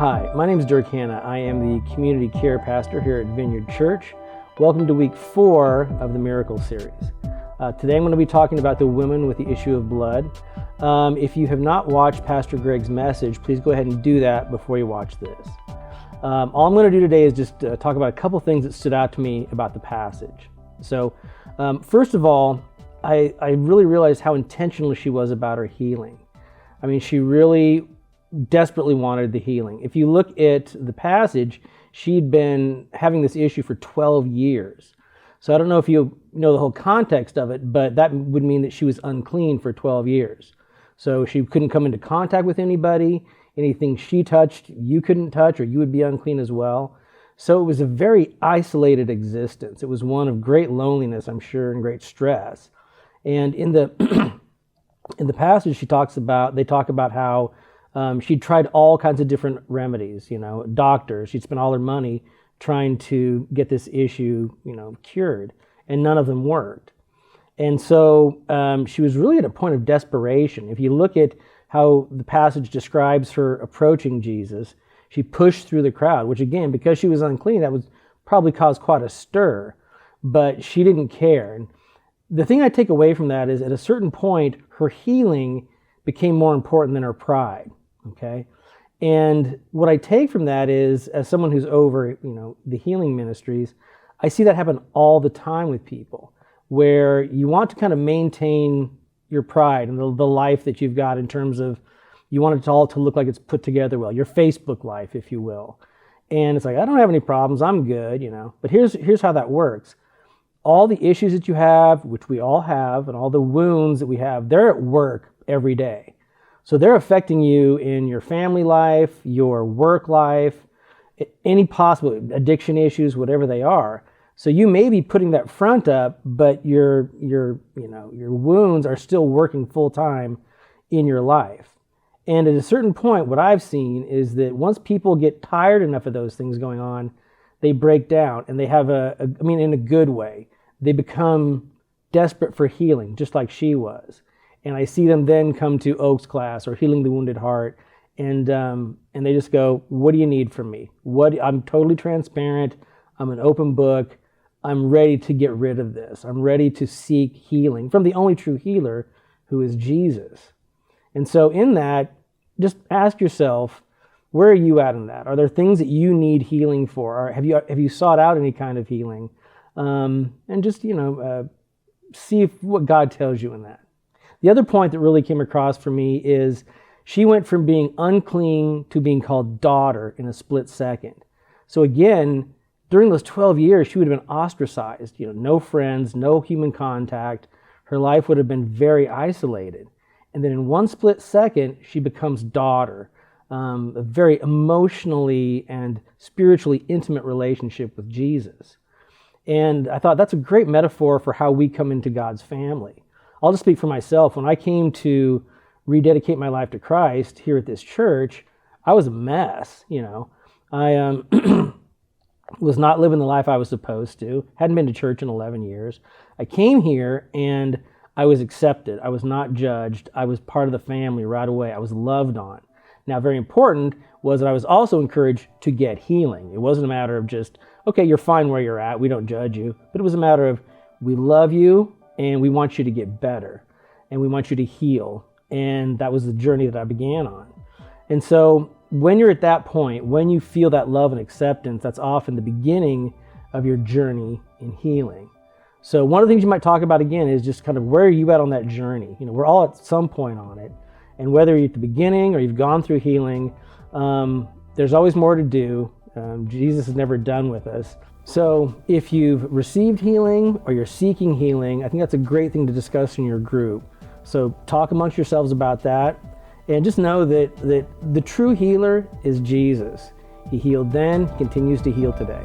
Hi, my name is Derk Hanna. I am the community care pastor here at Vineyard Church. Welcome to week 4 of the Miracle series. Today I'm going to be talking about the women with the issue of blood. If you have not watched Pastor Greg's message, please go ahead and do that before you watch this. All I'm going to do today is just talk about a couple things that stood out to me about the passage. So, first of all, I really realized how intentional she was about her healing. I mean, she really desperately wanted the healing. If you look at the passage, she'd been having this issue for 12 years. So I don't know if you know the whole context of it, but that would mean that she was unclean for 12 years. So she couldn't come into contact with anybody. Anything she touched, you couldn't touch, or you would be unclean as well. So it was a very isolated existence. It was one of great loneliness, I'm sure, and great stress. And in the in the passage, they talk about how she'd tried all kinds of different remedies, doctors. She'd spent all her money trying to get this issue, cured, and none of them worked. And so she was really at a point of desperation. If you look at how the passage describes her approaching Jesus, she pushed through the crowd, which again, because she was unclean, that would probably cause quite a stir, but she didn't care. And the thing I take away from that is at a certain point, her healing became more important than her pride. Okay. And what I take from that is, as someone who's over, the healing ministries, I see that happen all the time with people where you want to kind of maintain your pride and the life that you've got in terms of you want it all to look like it's put together well, your Facebook life, if you will. And it's like, I don't have any problems. I'm good, But here's how that works. All the issues that you have, which we all have, and all the wounds that we have, they're at work every day. So they're affecting you in your family life, your work life, any possible addiction issues, whatever they are. So you may be putting that front up, but your wounds are still working full time in your life. And at a certain point, what I've seen is that once people get tired enough of those things going on, they break down, and they have in a good way, they become desperate for healing, just like she was. And I see them then come to Oaks class or Healing the Wounded Heart, and they just go, what do you need from me? I'm totally transparent. I'm an open book. I'm ready to get rid of this. I'm ready to seek healing from the only true healer, who is Jesus. And so in that, just ask yourself, where are you at in that? Are there things that you need healing for? Or have you sought out any kind of healing? And just, see what God tells you in that. The other point that really came across for me is she went from being unclean to being called daughter in a split second. So again, during those 12 years, she would have been ostracized, no friends, no human contact. Her life would have been very isolated. And then in one split second, she becomes daughter, a very emotionally and spiritually intimate relationship with Jesus. And I thought that's a great metaphor for how we come into God's family. I'll just speak for myself. When I came to rededicate my life to Christ here at this church, I was a mess. I was not living the life I was supposed to. Hadn't been to church in 11 years. I came here and I was accepted. I was not judged. I was part of the family right away. I was loved on. Now, very important was that I was also encouraged to get healing. It wasn't a matter of just, okay, you're fine where you're at. We don't judge you. But it was a matter of, we love you, and we want you to get better, and we want you to heal. And that was the journey that I began on. And so when you're at that point, when you feel that love and acceptance, that's often the beginning of your journey in healing. So one of the things you might talk about again is just kind of where are you at on that journey? We're all at some point on it. And whether you're at the beginning or you've gone through healing, there's always more to do. Jesus is never done with us. So if you've received healing or you're seeking healing, I think that's a great thing to discuss in your group. So talk amongst yourselves about that, and just know that the true healer is Jesus. He healed then, he continues to heal today.